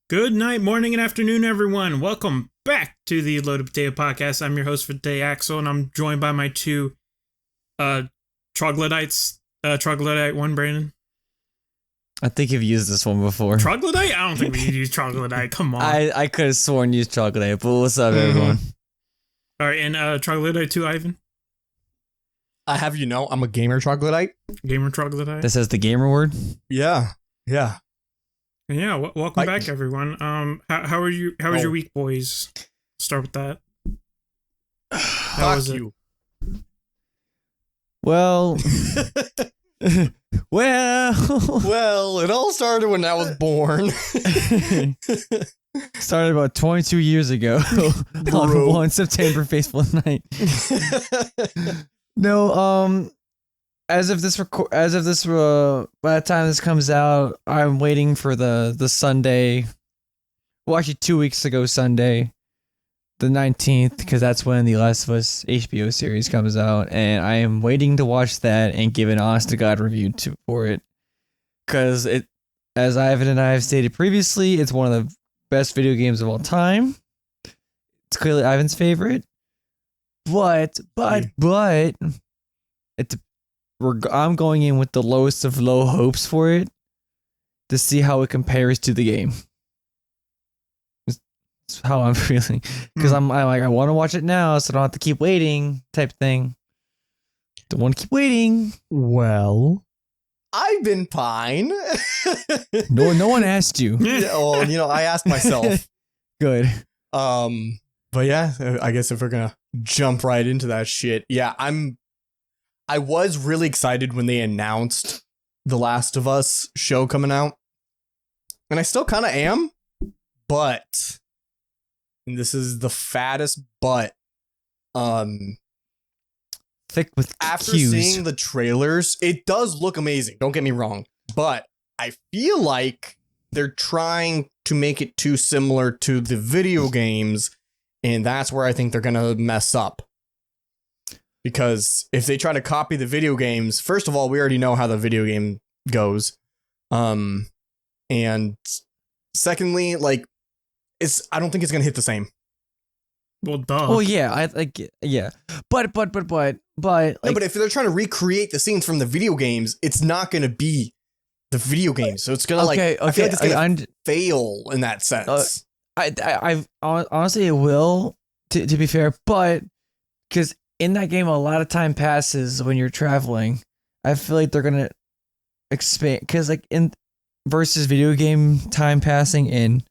Good night, morning, and afternoon, everyone. Welcome back to the Loaded Potato Podcast. I'm your host for today, Axel, and I'm joined by my two troglodytes. Troglodyte one, Brandon. I think you've used this one before. Troglodyte? I don't think we use troglodyte. Come on. I could have sworn you used troglodyte, but what's up, everyone? All right, and troglodyte 2, Ivan. I have I'm a gamer troglodyte. Gamer troglodyte. This is the gamer word? Yeah. Yeah, welcome back, everyone. How are you? How was your week, boys? Start with that. How was it? Well, well, it all started when I was born. Started about 22 years ago on 1 September Faithful Night. No, as of this by the time this comes out, I'm waiting for the Sunday. Well, actually 2 weeks ago Sunday, the 19th, because that's when the Last of Us HBO series comes out, and I am waiting to watch that and give an honest to God review for it. Because it, as Ivan and I have stated previously, it's one of the best video games of all time. It's clearly Ivan's favorite. But I'm going in with the lowest of low hopes for it to see how it compares to the game. That's how I'm feeling, because I'm like, I want to watch it now, so I don't have to keep waiting, type thing. Don't want to keep waiting. Well, I've been fine. No one asked you. Well, I asked myself. Good. But yeah, I guess if we're gonna jump right into that shit, yeah, I was really excited when they announced The Last of Us show coming out. And I still kind of am. But, and this is the fattest but, thick with after cues. seeing the trailers, it does look amazing. Don't get me wrong. But I feel like they're trying to make it too similar to the video games. And that's where I think they're going to mess up. Because if they try to copy the video games, first of all, we already know how the video game goes. And secondly, I don't think it's gonna hit the same. Well, duh. Oh yeah, yeah. But But if they're trying to recreate the scenes from the video games, it's not gonna be the video games. So it's gonna I feel like it's gonna fail in that sense. I honestly, it will. To be fair, but because in that game, a lot of time passes when you're traveling. I feel like they're gonna expand, because in versus video game time passing and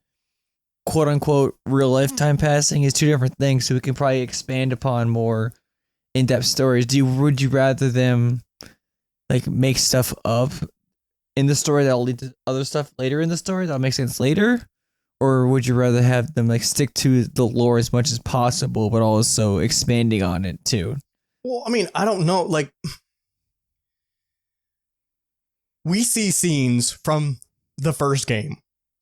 quote unquote real life time passing is two different things. So we can probably expand upon more in depth stories. Would you rather them make stuff up in the story that'll lead to other stuff later in the story that'll make sense later? Or would you rather have them stick to the lore as much as possible, but also expanding on it too? Well, I mean, I don't know. We see scenes from the first game,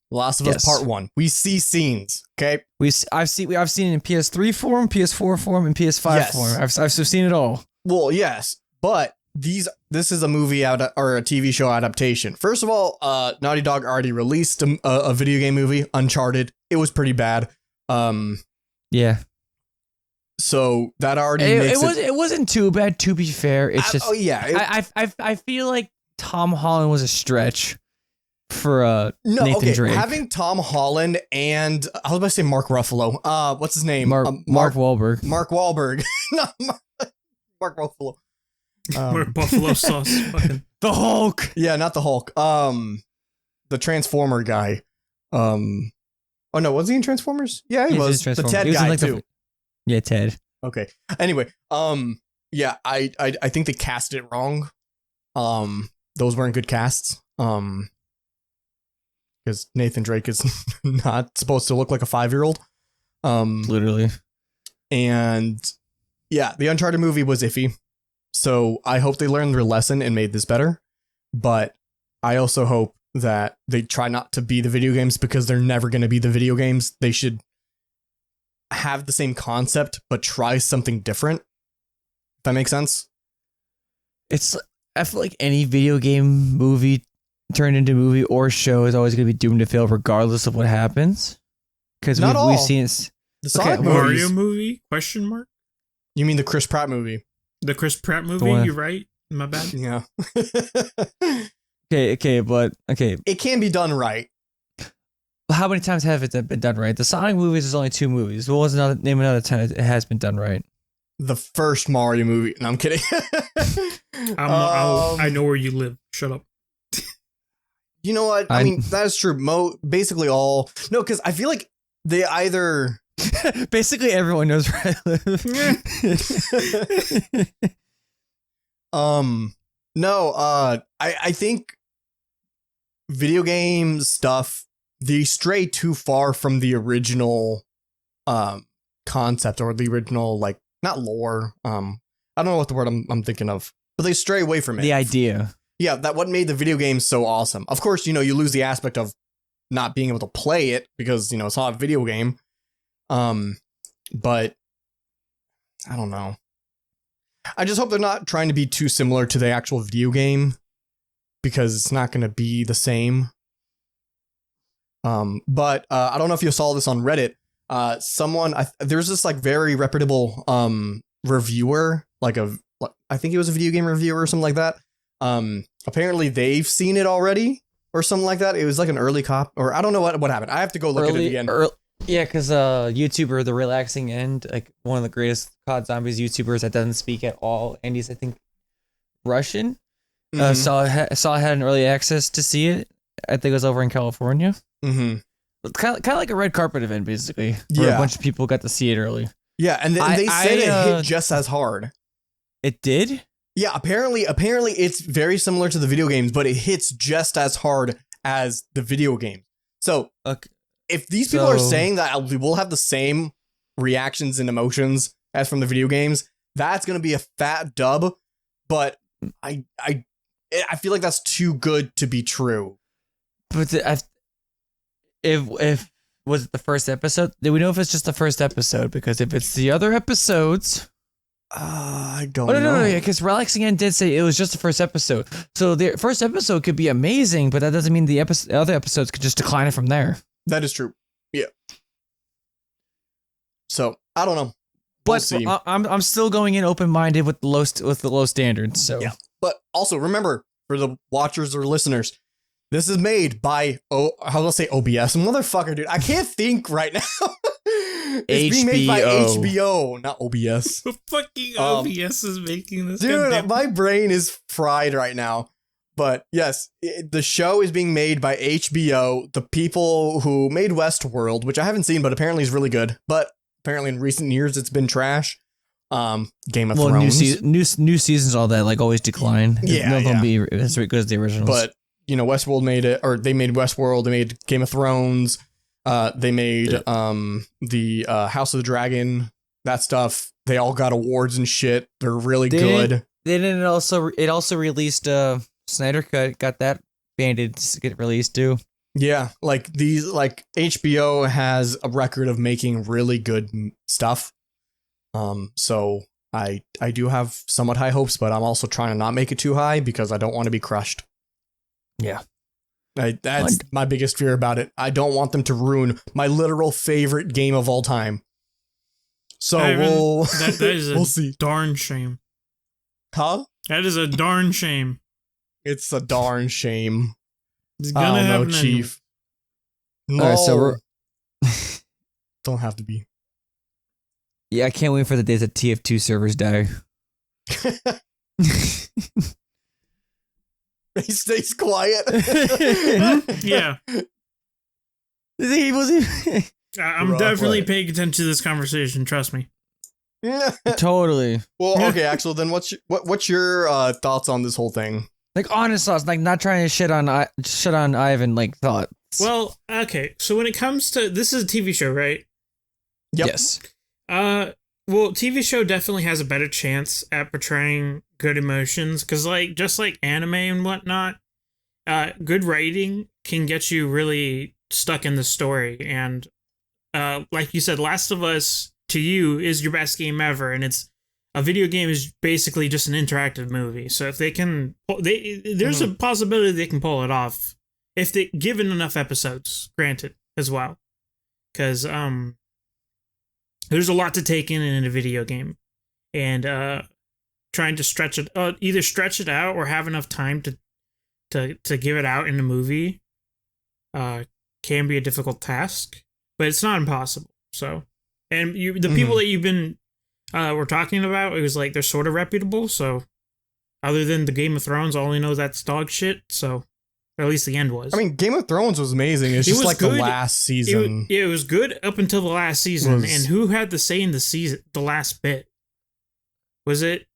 Last of Us Part 1. We see scenes. Okay, I've seen it in PS3 form, PS4 form, and PS5 form. I've seen it all. Well, yes, but this is a movie or a TV show adaptation. First of all, Naughty Dog already released a video game movie, Uncharted. It was pretty bad. Yeah. So that already makes it wasn't too bad, to be fair. It's just I feel like Tom Holland was a stretch for Nathan Drake. Having Tom Holland and I was about to say Mark Ruffalo. What's his name? Mark Wahlberg. Mark Wahlberg. Not Mark Ruffalo. Mark Buffalo sauce. Fucking the Hulk. Yeah, not the Hulk. The Transformer guy. Oh no, was he in Transformers? Yeah, he was. The Ted guy too. Yeah, Ted. Okay. Anyway, yeah, I think they cast it wrong. Those weren't good casts. Because Nathan Drake is not supposed to look like a 5-year-old. Literally. And yeah, the Uncharted movie was iffy. So I hope they learned their lesson and made this better. But I also hope that they try not to be the video games, because they're never going to be the video games. They should have the same concept, but try something different. If that makes sense. I feel like any video game movie turned into movie or show is always going to be doomed to fail regardless of what happens. Because we've seen the Sonic Mario movie? Question mark. You mean the Chris Pratt movie? The Chris Pratt movie. You're right. My bad. Yeah. Okay. It can be done right. How many times have it been done right? The Sonic movies is only 2 movies. What was name another time it has been done right? The first Mario movie. No, I'm kidding. I know where you live. Shut up. You know what? I mean, that is true. Basically all. No, because I feel like they either. Basically everyone knows where I live. I think video game stuff, they stray too far from the original concept or the original, like, not lore. I don't know what the word I'm thinking of, but they stray away from it. The idea. Yeah, that what made the video game so awesome. Of course, you lose the aspect of not being able to play it because, it's not a video game. But I don't know. I just hope they're not trying to be too similar to the actual video game because it's not going to be the same. But I don't know if you saw this on Reddit. There's this like very reputable reviewer, I think he was a video game reviewer or something like that. Apparently they've seen it already or something like that. It was like an early cop, or I don't know what happened. I have to go look at it again. Yeah, because YouTuber The Relaxing End, like one of the greatest COD Zombies YouTubers that doesn't speak at all, and he's I think Russian. Saw had an early access to see it. I think it was over in California. Mm-hmm. Kind of like a red carpet event, basically. Where a bunch of people got to see it early. Yeah, and they said it hit just as hard. It did? Yeah, apparently it's very similar to the video games, but it hits just as hard as the video game. So, if these people are saying that we'll have the same reactions and emotions as from the video games, that's going to be a fat dub, but I feel like that's too good to be true. But if was it the first episode? Do we know if it's just the first episode? Because if it's the other episodes, I don't know. No, because Relaxing End did say it was just the first episode. So the first episode could be amazing, but that doesn't mean the other episodes could just decline it from there. That is true. Yeah. So I don't know. But see. I'm still going in open minded with the low standards. So yeah. But also remember, for the watchers or listeners, this is make by how do I say OBS? Motherfucker, dude. I can't think right now. It's being made by HBO, not OBS. Fucking OBS is making this. Dude, my brain is fried right now. But yes, the show is being made by HBO, the people who made Westworld, which I haven't seen, but apparently is really good. But apparently in recent years, it's been trash. Game of Thrones. New seasons, all that, like always decline. Yeah, None of them be as good as the originals. But, Westworld made it, or they made Westworld, they made Game of Thrones. They made the House of the Dragon, that stuff. They all got awards and shit. They're really good. It also released Snyder Cut, got that banded to get released too. Yeah, HBO has a record of making really good stuff. So I do have somewhat high hopes, but I'm also trying to not make it too high because I don't want to be crushed. Yeah. That's my biggest fear about it. I don't want them to ruin my literal favorite game of all time. So that is we'll see. Darn shame. Huh? That is a darn shame. It's a darn shame. It's gonna happen, Chief. Anyway. No, all right, so we're don't have to be. Yeah, I can't wait for the days that TF2 servers die. He stays quiet. Yeah. I'm definitely paying attention to this conversation. Trust me. Totally. Well, okay, Axel. Then what's your thoughts on this whole thing? Like honest thoughts, like not trying to shit on Ivan. Like thoughts. Well, okay. So when it comes to this, is a TV show, right? Yep. Yes. Well, TV show definitely has a better chance at portraying good emotions because, just like anime and whatnot, good writing can get you really stuck in the story. And like you said, Last of Us to you is your best game ever, and it's a video game is basically just an interactive movie. So if they can, there's a possibility they can pull it off if they given enough episodes. Granted, as well, because there's a lot to take in a video game, and trying to stretch it, either stretch it out or have enough time to give it out in a movie, can be a difficult task, but it's not impossible. So, and the people that you've been we're talking about, it was like they're sort of reputable. So, other than the Game of Thrones, I only know that's dog shit. So, or at least the end was. I mean, Game of Thrones was amazing. It's just like good. The last season. It was good up until the last season. And who had the say in the last bit? Was it?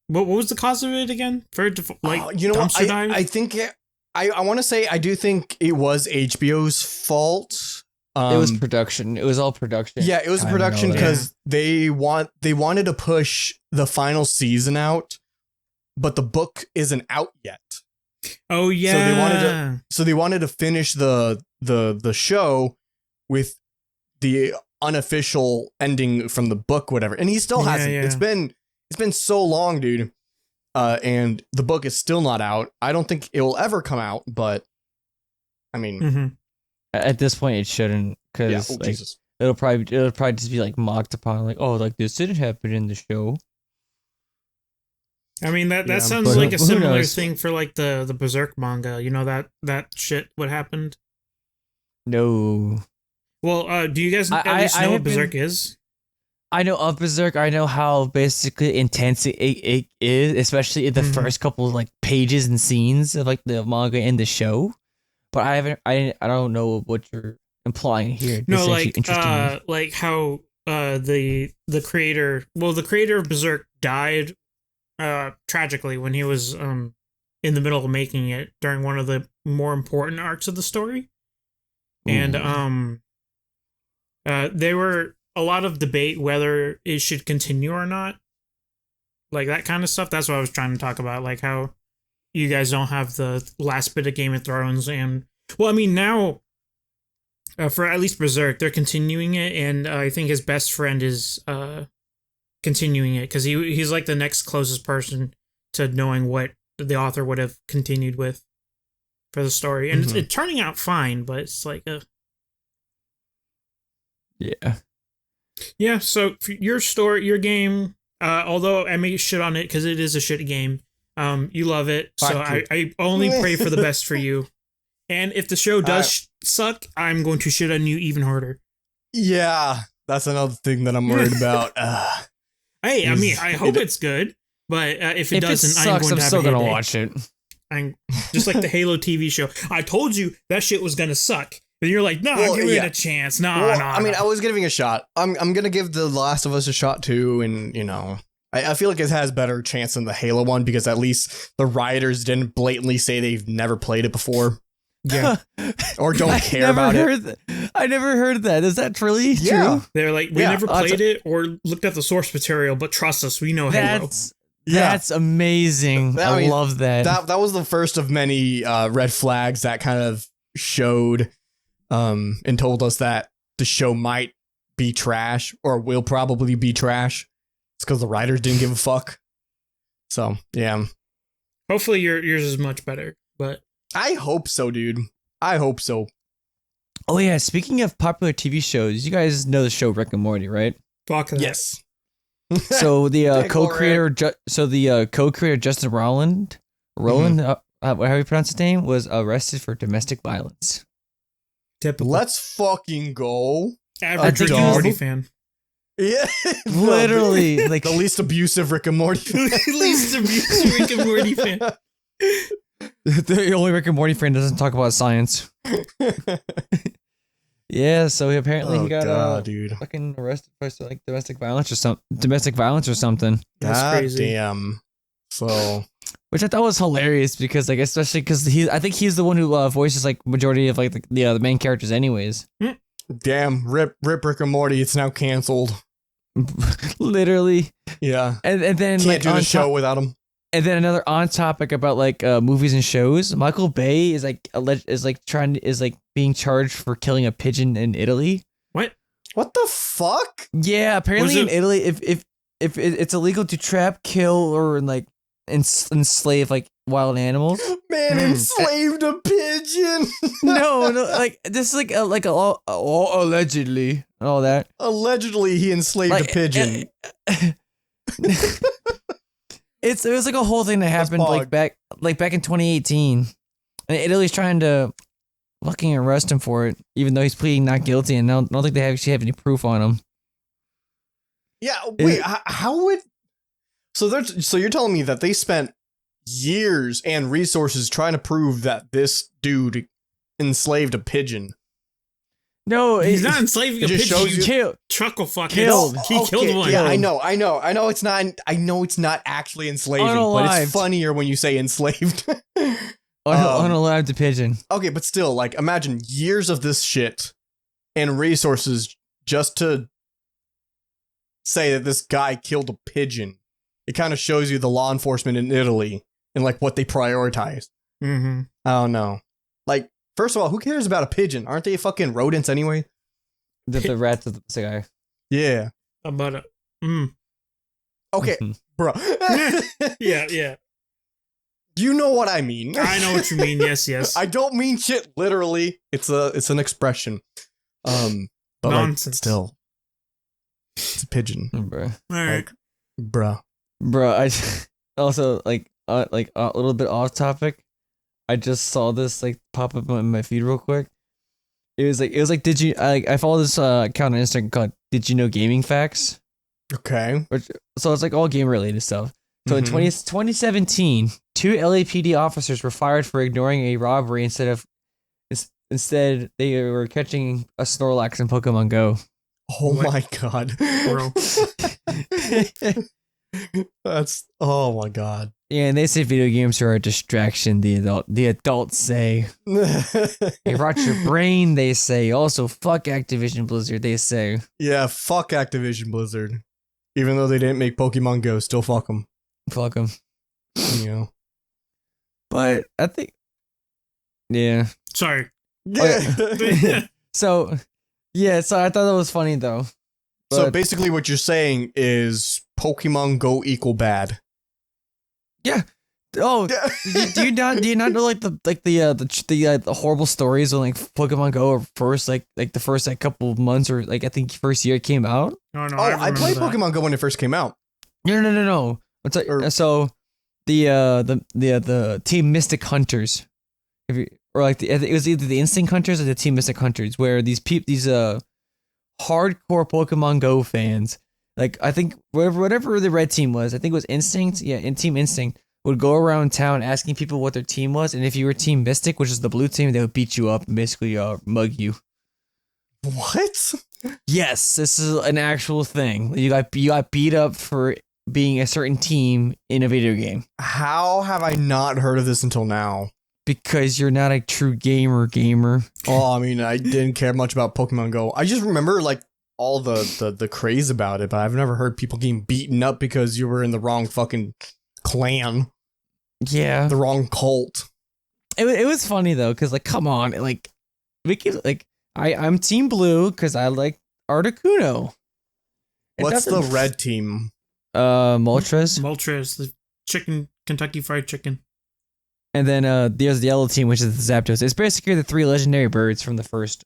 What was the cause of it again? For it to, like, you know what? dive? I think I want to say I do think it was HBO's fault. It was production. It was all production. Yeah, it was production because they wanted to push the final season out, but the book isn't out yet. Oh yeah. So they wanted to finish the show with the unofficial ending from the book, whatever. And he still hasn't. Yeah. It's been so long, dude. And the book is still not out. I don't think it will ever come out, but I mean, at this point, it shouldn't, because it'll probably just be like mocked upon, like, oh, like this didn't happen in the show. I mean, that sounds like a similar thing for like the Berserk manga. You know that shit. What happened? No. Well, do you guys at least know what Berserk is? I know of Berserk. I know how basically intense it is, especially in the first couple of like pages and scenes of like the manga and the show. But I don't know what you're implying here. No, like how the creator of Berserk died tragically when he was in the middle of making it during one of the more important arcs of the story. Ooh. And there were a lot of debate whether it should continue or not, like that kind of stuff. That's what I was trying to talk about, like how you guys don't have the last bit of Game of Thrones. And well, I mean, now for at least Berserk, they're continuing it, and I think his best friend is continuing it because he's like the next closest person to knowing what the author would have continued with for the story, and it's turning out fine, but it's like yeah. So for your game, although I may shit on it because it is a shit game, you love it, so I only pray for the best for you. And if the show does suck, I'm going to shit on you even harder. Yeah, that's another thing that I'm worried about. Hey, I mean, I hope it's good, but if it doesn't, I'm still gonna watch it. I'm just like the Halo TV show. I told you that shit was gonna suck, but you're like, no, give it a chance. No. I mean, I was giving a shot. I'm gonna give The Last of Us a shot too, and you know, I feel like it has better chance than the Halo one because at least the writers didn't blatantly say they've never played it before. Yeah, or don't care about it. I never heard that. Is that truly true? They're like, we never played it or looked at the source material, but trust us, we know Halo. That's amazing. I love that. That was the first of many red flags that kind of showed and told us that the show might be trash or will probably be trash. It's because the writers didn't give a fuck. So yeah. Hopefully yours is much better, but I hope so, dude. I hope so. Oh yeah, speaking of popular TV shows, you guys know the show Rick and Morty, right? Fuck that. Yes. So the co-creator Justin Roiland, however you pronounce his name, was arrested for domestic violence. Typical. Let's fucking go. Average Rick and Morty fan. Yeah, literally, like the least abusive Rick and Morty fan. Least abusive Rick and Morty fan. The only Rick and Morty fan doesn't talk about science. Yeah, so he got fucking arrested for like domestic violence or something. That's crazy. Damn. So, which I thought was hilarious because like especially because I think he's the one who voices like majority of like the main characters anyways. Damn, rip Rick and Morty. It's now canceled. Literally. Yeah. And then can't like do the show without him. And then another on topic about like movies and shows. Michael Bay is being charged for killing a pigeon in Italy. What? What the fuck? Yeah, apparently in Italy, if it's illegal to trap, kill, or like enslave like wild animals. Man enslaved a pigeon. No, like this is like allegedly and all that. Allegedly, he enslaved a pigeon. It was like a whole thing that happened back in 2018, and Italy's trying to fucking arrest him for it, even though he's pleading not guilty, and I don't think they actually have any proof on him. Yeah, wait, how would? So you're telling me that they spent years and resources trying to prove that this dude enslaved a pigeon? No, he's not enslaving a pigeon. He killed. Truckle fuck Killed. He killed one. Yeah, I know. It's not. I know it's not actually enslaving, but it's funnier when you say enslaved. Unalived a pigeon. Okay, but still, like, imagine years of this shit and resources just to say that this guy killed a pigeon. It kind of shows you the law enforcement in Italy and like what they prioritize. Mm-hmm. I don't know. Like, first of all, who cares about a pigeon? Aren't they fucking rodents anyway? The rats of the guy. Yeah. About it. Okay, bro. Yeah. You know what I mean. I know what you mean. Yes. I don't mean shit literally. It's an expression. But nonsense. Like, still, it's a pigeon. Bro. All right, like, bro. I also like a little bit off topic. I just saw this like pop up on my feed real quick. It was like did you I follow this account on Instagram called Did You Know Gaming Facts? Okay. So it's like all game related stuff. So in 2017, 2 LAPD officers were fired for ignoring a robbery instead they were catching a Snorlax in Pokemon Go. Oh my god. bro. Oh my god. Yeah, and they say video games are a distraction. The adults say they rot your brain. They say also fuck Activision Blizzard. They say fuck Activision Blizzard. Even though they didn't make Pokemon Go, still fuck them. Fuck them. You know. But I think, yeah. Sorry. Yeah. So I thought that was funny though. So basically, what you're saying is Pokemon Go equal bad. Yeah. Oh, do you not know like the horrible stories when like Pokemon Go or first like the first like couple of months or like I think first year it came out? No, I played Pokemon Go when it first came out. No. It's like, so the Team Mystic Hunters, it was either the Instinct Hunters or the Team Mystic Hunters, where these hardcore Pokemon Go fans, like I think whatever the red team was, I think it was Instinct, in Team Instinct, would go around town asking people what their team was, and if you were Team Mystic, which is the blue team, they would beat you up and basically mug you. What? Yes, this is an actual thing. You got beat up for being a certain team in a video game. How have I not heard of this until now? Because you're not a true gamer. Oh, I mean, I didn't care much about Pokemon Go. I just remember like all the craze about it, but I've never heard people getting beaten up because you were in the wrong fucking clan. Yeah. The wrong cult. It was funny though, because like, come on, like we could like I'm Team Blue because I like Articuno. What's the red team? Moltres. Moltres, the Kentucky Fried Chicken. And then there's the yellow team, which is the Zapdos. It's basically the 3 legendary birds from the first,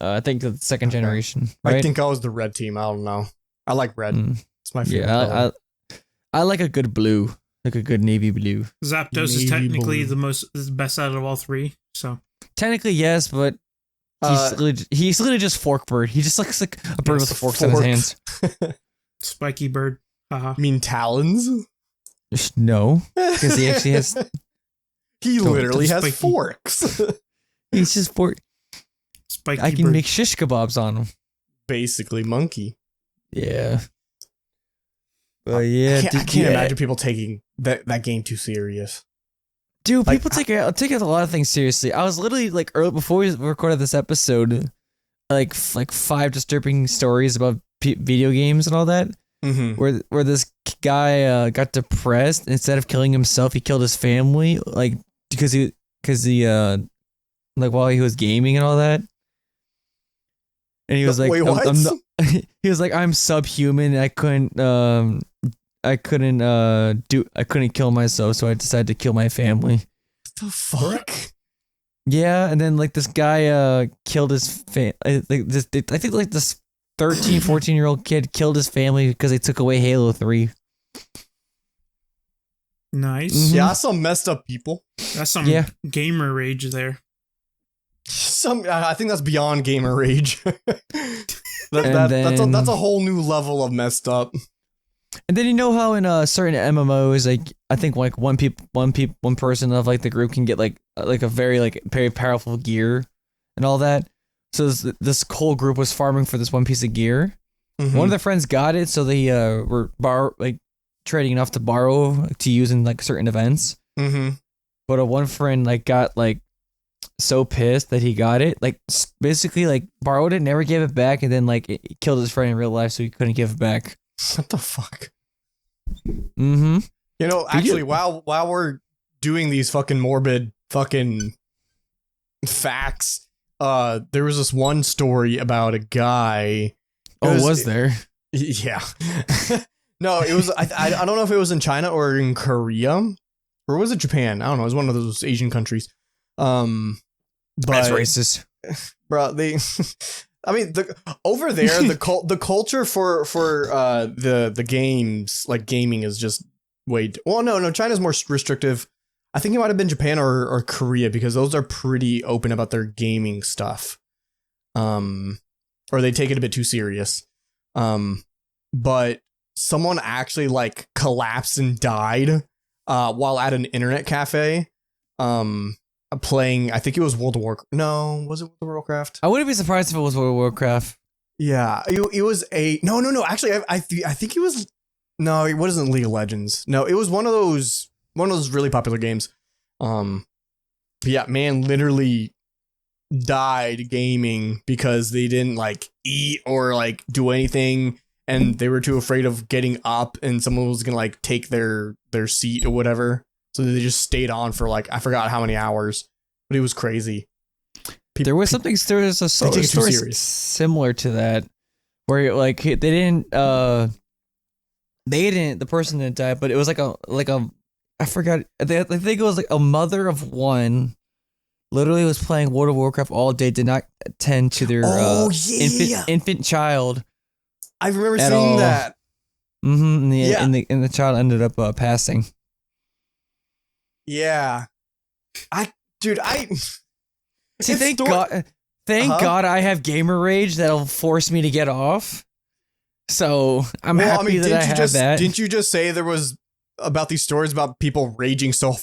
I think the second generation. Right? I think I was the red team. I don't know. I like red. It's my favorite. Yeah, I like a good blue, like a good navy blue. Zapdos is technically the best out of all 3. So technically yes, but he's literally just fork bird. He just looks like a bird with forks in his hands. Spiky bird. Haha. You mean talons? No, because he actually has. He literally has forks. He's just fork. Spiky I can bird. make shish kebabs on him. Basically, monkey. Yeah. But yeah, I can't imagine people taking that game too serious. Dude, people take a lot of things seriously. I was literally like early before we recorded this episode, like 5 disturbing stories about video games and all that. Mm-hmm. Where this guy got depressed. Instead of killing himself, he killed his family, like because he like while he was gaming and all that. And he was like, wait, what? he was like, I'm subhuman. I couldn't kill myself, so I decided to kill my family. What the fuck? Yeah, and then like this guy killed his I think like this 13, 14-year-old kid killed his family because they took away Halo 3. Nice. Mhm. Yeah, some messed up people. That's some gamer rage there. I think that's beyond gamer rage. That's a whole new level of messed up. And then you know how in certain MMOs, like I think like one person of like the group can get like a very powerful gear and all that. So this whole group was farming for this one piece of gear. Mm-hmm. One of their friends got it, so they were trading enough to borrow to use in like certain events. Mm-hmm. But one friend like got like so pissed that he got it, like basically like borrowed it, never gave it back, and then like it killed his friend in real life, so he couldn't give it back. What the fuck? Mm-hmm. You know, actually, while we're doing these fucking morbid fucking facts, there was this one story about a guy. Was there? Yeah. No, it was. I don't know if it was in China or in Korea, or was it Japan? I don't know. It was one of those Asian countries. But That's racist, bro. I mean, over there, the culture for the games, like gaming, is just no. China's more restrictive. I think it might have been Japan or Korea, because those are pretty open about their gaming stuff. Or they take it a bit too serious. But someone actually like collapsed and died while at an internet cafe playing, I think it was World of Warcraft. No, was it World of Warcraft? I wouldn't be surprised if it was World of Warcraft. Yeah, it was a no. Actually, I think it was, no, it wasn't League of Legends. No, it was one of those really popular games. But yeah, man, literally died gaming because they didn't like eat or like do anything, and they were too afraid of getting up and someone was gonna like take their seat or whatever. So they just stayed on for like, I forgot how many hours, but it was crazy. There was a story similar to that where like the person didn't die, but it was like a I forgot. I think it was like a mother of one literally was playing World of Warcraft all day, did not attend to their infant child. I remember seeing that. Mm-hmm. And the child ended up passing. Yeah. See, thank God I have gamer rage that'll force me to get off. So I'm happy that I have that. Didn't you just say there was about these stories about people raging so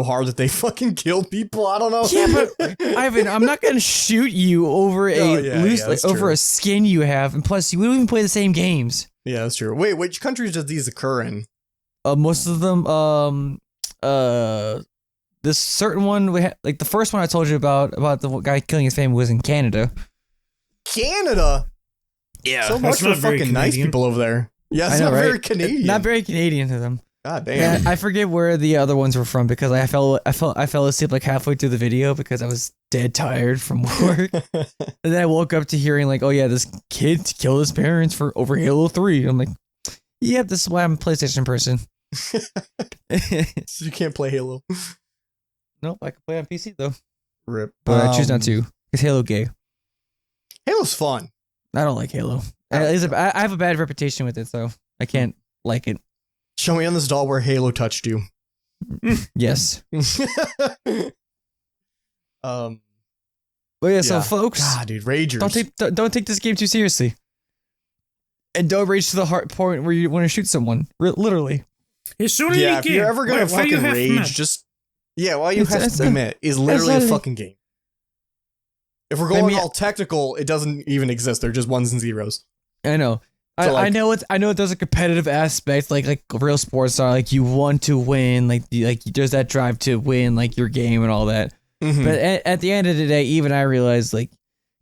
hard that they fucking killed people? I don't know. Yeah, but Ivan, I'm not gonna shoot you over over a skin you have, and plus we don't even play the same games. Yeah, that's true. Wait, which countries does these occur in? Most of them, this certain one we had, like the first one I told you about the guy killing his family, was in Canada. Canada? Yeah. So much for fucking nice people over there. Yeah, it's not very Canadian. Not very Canadian to them. God damn. Yeah, I forget where the other ones were from because I fell asleep like halfway through the video because I was dead tired from work. And then I woke up to hearing like, oh yeah, this kid killed his parents for over Halo 3. I'm like, yep, this is why I'm a PlayStation person. So you can't play Halo. Nope, I can play on PC though. Rip. But I choose not to. It's Halo gay. Halo's fun. I don't like Halo. I have a bad reputation with it, so I can't like it. Show me on this doll where Halo touched you. Yes. But yeah, so folks, God, dude, ragers. Don't take this game too seriously, and don't rage to the heart point where you want to shoot someone. Literally. If you're ever gonna fucking rage, just all you have to admit is literally a fucking game. If we're going all technical, it doesn't even exist. They're just ones and zeros. I know. So I know there's a competitive aspect, like real sports are, like you want to win, like there's that drive to win, like your game and all that. Mm-hmm. But at the end of the day, even I realized, like,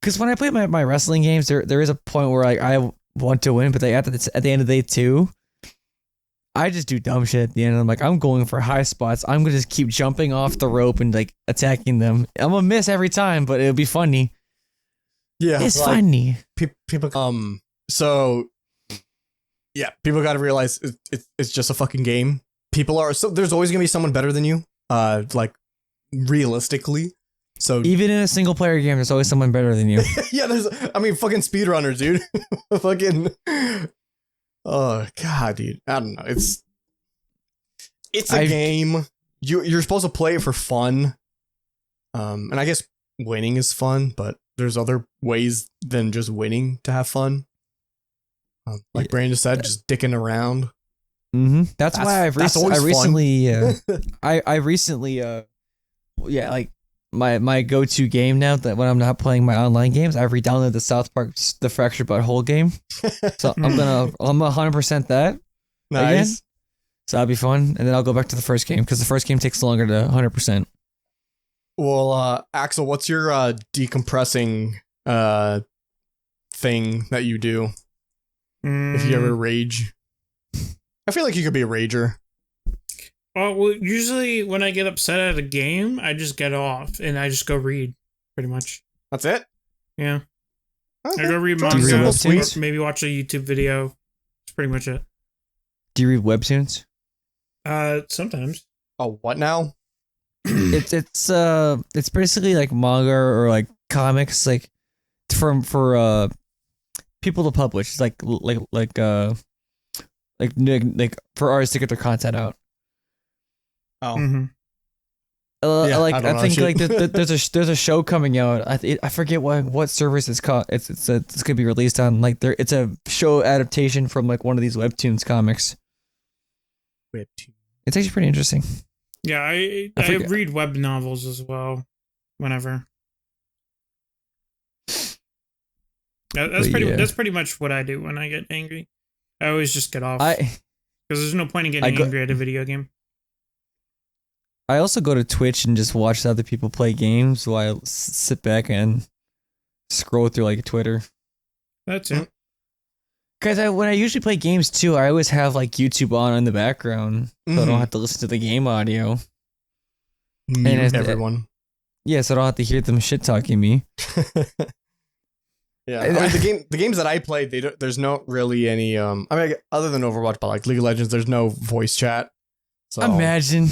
because when I play my wrestling games, there is a point where like I want to win, but at the end of the day too, I just do dumb shit at the end. I'm like, I'm going for high spots. I'm gonna just keep jumping off the rope and like attacking them. I'm gonna miss every time, but it'll be funny. Yeah, it's funny. People So, yeah, people got to realize it's just a fucking game. People are so there's always gonna be someone better than you. Like realistically. So Even in a single player game, there's always someone better than you. yeah, fucking speedrunners, dude. Fucking. Oh god, dude. I don't know. It's a game. You're supposed to play it for fun. And I guess winning is fun, but there's other ways than just winning to have fun. Like Brandon said, just dicking around. Mm-hmm. That's why I recently, like my go-to game now that when I'm not playing my online games, I've re-downloaded the South Park The Fractured Butthole game. So I'm 100% that Nice. again. So that'll be fun, and then I'll go back to the first game because the first game takes longer to 100%. Well, Axel, what's your decompressing thing that you do if you ever rage? I feel like you could be a rager. Well, usually when I get upset at a game, I just get off and I just go read, pretty much. That's it? Yeah. Okay. I go read Do you read manga, webtoons? or maybe watch a YouTube video. That's pretty much it. Do you read webtoons? Sometimes. Oh, what now? It's basically like manga or like comics, like for people to publish. It's like for artists to get their content out. Oh. Mm-hmm. Yeah, Like I don't I know think shit. like there's a show coming out. I forget what service it's called. It's gonna be released on like there. It's a show adaptation from like one of these webtoons comics. Webtoon. It's actually pretty interesting. Yeah, I forget- read web novels as well, whenever. But yeah. That's pretty much what I do when I get angry. I always just get off. I Because there's no point in getting angry at a video game. I also go to Twitch and just watch other people play games while I sit back and scroll through like Twitter. That's it. Because when I usually play games too, I always have like YouTube on in the background, so I don't Mhm. have to listen to the game audio. Mute everyone. Yeah, so I don't have to hear them shit talking me. Yeah, I mean, the games that I played, there's not really any other than Overwatch, but like League of Legends, there's no voice chat. So Imagine.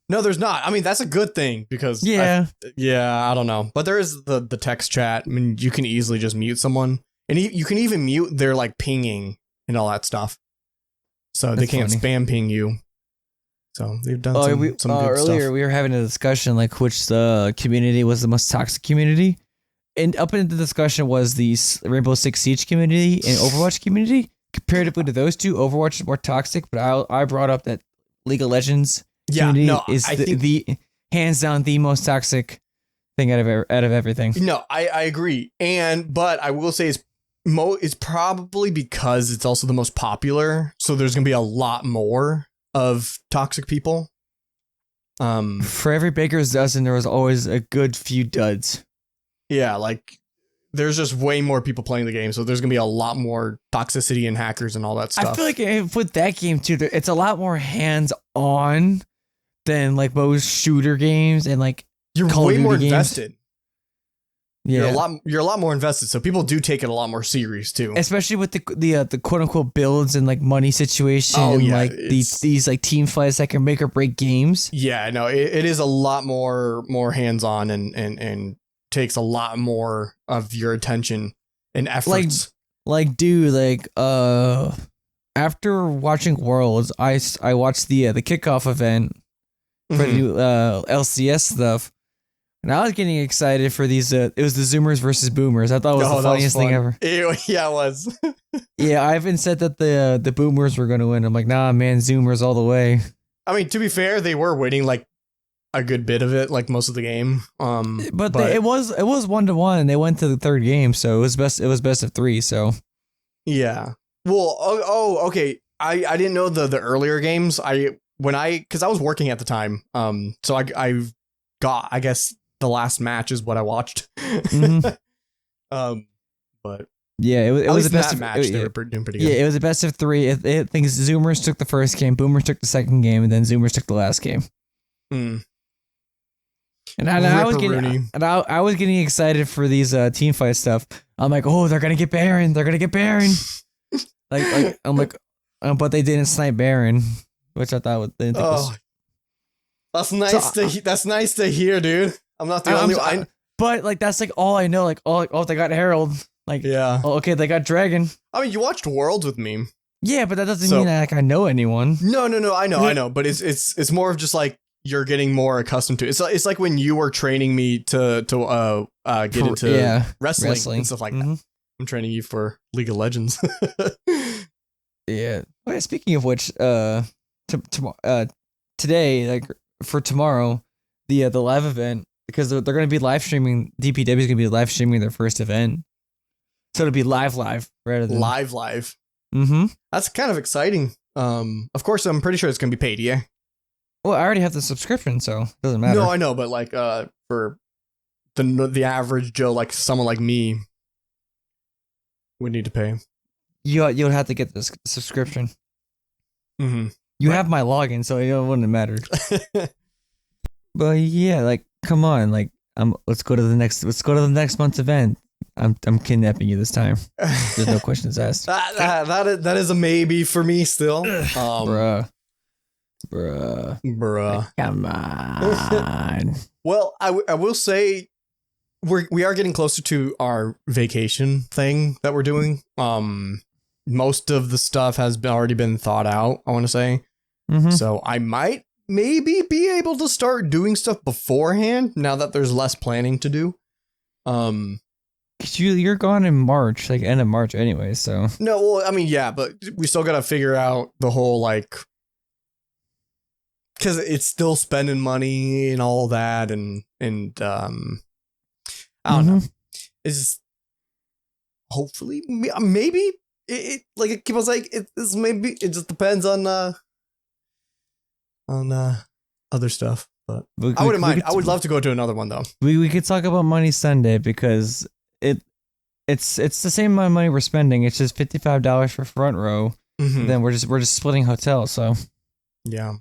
no, there's not. I mean, that's a good thing because Yeah. I don't know, but there is the text chat. I mean, you can easily just mute someone, and you can even mute their like pinging and all that stuff, so they That's can't funny. spam ping you. So they've done some good earlier stuff. we were having a discussion like which community was the most toxic community, and up in the discussion was the Rainbow Six Siege community and Overwatch community. Comparatively to those two, Overwatch is more toxic, but I brought up that League of Legends Yeah, community no, is I think the hands down the most toxic thing out of everything. no, I agree, but I will say it's probably because it's also the most popular, so there's gonna be a lot more of toxic people. For every baker's dozen, there was always a good few duds. Yeah, like there's just way more people playing the game, so there's gonna be a lot more toxicity and hackers and all that stuff. I feel like with that game too, it's a lot more hands on than like most shooter games and like you're Call of way Duty more games. invested. yeah, You're a lot more invested, so people do take it a lot more serious too. especially with the quote unquote builds and like money situation Oh, and yeah, like it's- these like team fights that can make or break games. Yeah, no, it is a lot more hands on and takes a lot more of your attention and efforts. Like dude, like after watching Worlds, I watched the kickoff event for the Mhm. new LCS stuff. And I was getting excited for these. It was the Zoomers versus Boomers. I thought it was Oh, the that funniest thing fun. ever. Yeah, it was. Yeah, I even said that the Boomers were going to win. I'm like, nah, man, Zoomers all the way. I mean, to be fair, they were winning like a good bit of it, like most of the game. But it was 1-1. They went to the third game, so it was best of 3. So yeah. Well, okay. I didn't know the earlier games. Because I was working at the time. So I got, I guess, the last match is what I watched. Mhm. But yeah, it at was least the best that of match they were doing pretty good. Yeah, it was a best of 3. I think Zoomers took the first game, Boomers took the second game, and then Zoomers took the last game. Mm. And I was Ripperoonie. getting I was getting excited for these team fight stuff. I'm like, oh, they're gonna get Baron. They're gonna get Baron. I'm like, but they didn't snipe Baron, which I thought they didn't think was. That's nice that's nice to hear, dude. I'm not the only one. But like that's like all I know. Like they got Herald. Like yeah. Oh, okay, they got Dragon. I mean, you watched Worlds with me. Yeah, but that doesn't mean that like I know anyone. No. I know. But it's more of just like you're getting more accustomed to it. It's like when you were training me to get into wrestling and stuff like that. I'm training you for League of Legends. Yeah. Well, speaking of which, today, like for tomorrow, the live event, because they're going to be live streaming. DPW is going to be live streaming their first event, so it'll be live rather than live. Mm-hmm. That's kind of exciting. Of course, I'm pretty sure it's going to be paid. Yeah. Well, I already have the subscription, so it doesn't matter. No, I know, but like for the average Joe, like someone like me, would need to pay. You'll have to get this subscription. Mm-hmm. You have my login, so it wouldn't matter. But yeah, like, come on, like, let's go to the next month's event. I'm kidnapping you this time. There's no questions asked. that is a maybe for me still. Bruh. Come on. Well, I will say we are getting closer to our vacation thing that we're doing. Most of the stuff has already been thought out, I want to say. Mm-hmm. So I might maybe be able to start doing stuff beforehand now that there's less planning to do. You're gone in March, like end of March anyway, so. No, well, I mean, yeah, but we still got to figure out the whole, like, because it's still spending money and all that, and I don't know. It's just, hopefully, maybe it like it was like it just depends on other stuff. But I wouldn't mind. I would love to go to another one though. We could talk about money Sunday because it's the same amount of money we're spending. It's just $55 for front row. Mm-hmm. Then we're just splitting hotels. So yeah.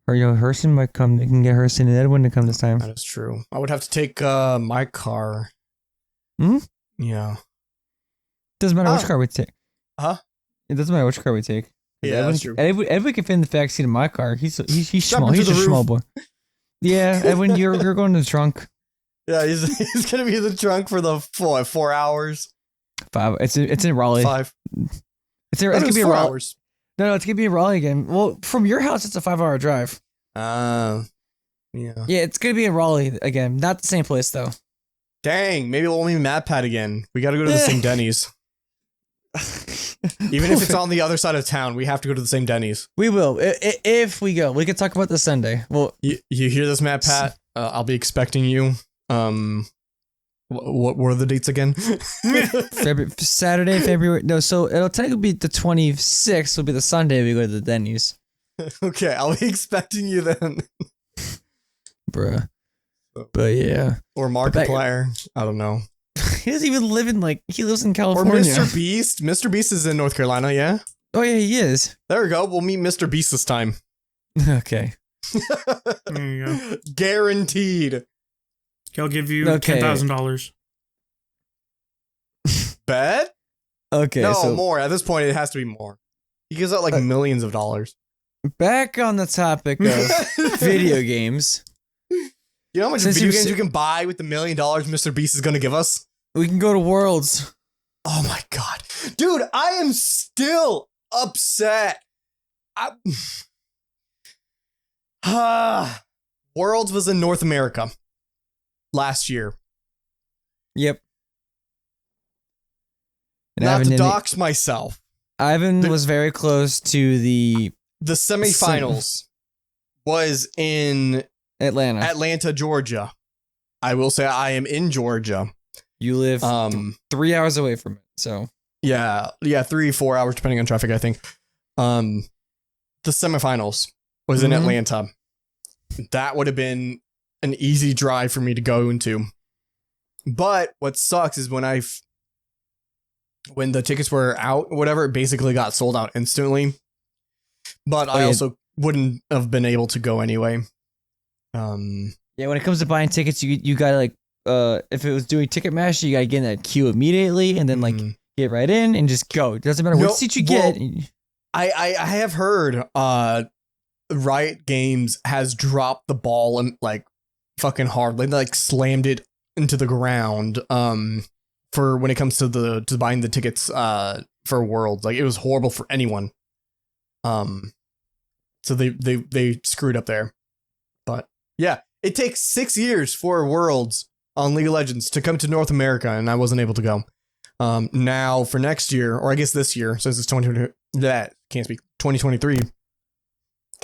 Or Hurston might come. They can get Hurston and Edwin to come this time. That is true. I would have to take my car. Hmm? Yeah. Doesn't matter which car we take. Huh? It doesn't matter which car we take. Yeah, that's true. Edwin can fit in the backseat of my car. He's small. He's a small boy. Yeah, Edwin, you're going to the trunk. Yeah, he's gonna be in the trunk for the 4 hours. 5. It's in Raleigh. 5. It's gonna be 4 Raleigh. hours. No, it's gonna be in Raleigh again. Well, from your house, it's a 5-hour drive. Yeah. Yeah, it's gonna be in Raleigh again. Not the same place though. Dang, maybe we'll meet Mad Pat again. We got to go to the same Denny's. Even if it's on the other side of town, we have to go to the same Denny's. We will. If we go, we can talk about this Sunday. Well, you hear this, Mad Pat? I'll be expecting you. What were the dates again? Saturday, February. No, so it'll technically be the 26th. Will be the Sunday we go to the Denny's. Okay, I'll be expecting you then, bruh. But yeah, or Markiplier. I don't know. He doesn't even live in he lives in California. Or Mr. Beast. Mr. Beast is in North Carolina. Yeah. Oh yeah, he is. There we go. We'll meet Mr. Beast this time. Okay. There you go. Guaranteed. He'll give you $10,000. Bet? Okay. No, so more. At this point, it has to be more. He gives out millions of dollars. Back on the topic of video games. You know how much video games you can buy with the $1 million Mr. Beast is going to give us? We can go to Worlds. Oh my God. Dude, I am still upset. Worlds was in North America last year. Yep. And Not to dox myself. Ivan was very close to the semifinals was in Atlanta, Georgia. I will say I am in Georgia. You live 3 hours away from it, so yeah, 3-4 hours depending on traffic. I think. The semifinals was in Atlanta. That would have been an easy drive for me to go into. But what sucks is when the tickets were out, or whatever, it basically got sold out instantly. But I also wouldn't have been able to go anyway. Yeah, when it comes to buying tickets, you gotta if it was doing Ticketmaster, you gotta get in that queue immediately and then like get right in and just go. It doesn't matter what seat you get. I have heard Riot Games has dropped the ball and like fucking hard. They like slammed it into the ground for when it comes to buying the tickets for Worlds. Like it was horrible for anyone. So they screwed up there. But yeah, it takes 6 years for Worlds on League of Legends to come to North America, and I wasn't able to go. Now for next year, or I guess this year, since it's 2023,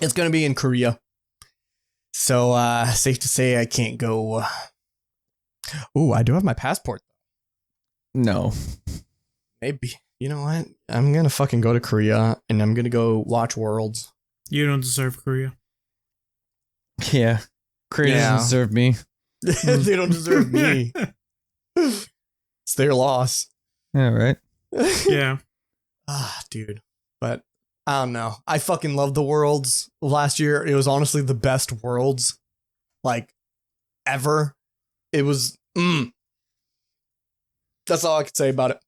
it's gonna be in Korea. So safe to say I can't go. Ooh, I do have my passport. No. Maybe. You know what? I'm gonna fucking go to Korea and I'm gonna go watch Worlds. You don't deserve Korea. Yeah. Korea doesn't deserve me. They don't deserve me. It's their loss. Yeah, right? Yeah. Dude. But I don't know. I fucking loved the Worlds last year. It was honestly the best Worlds like ever. It was That's all I could say about it.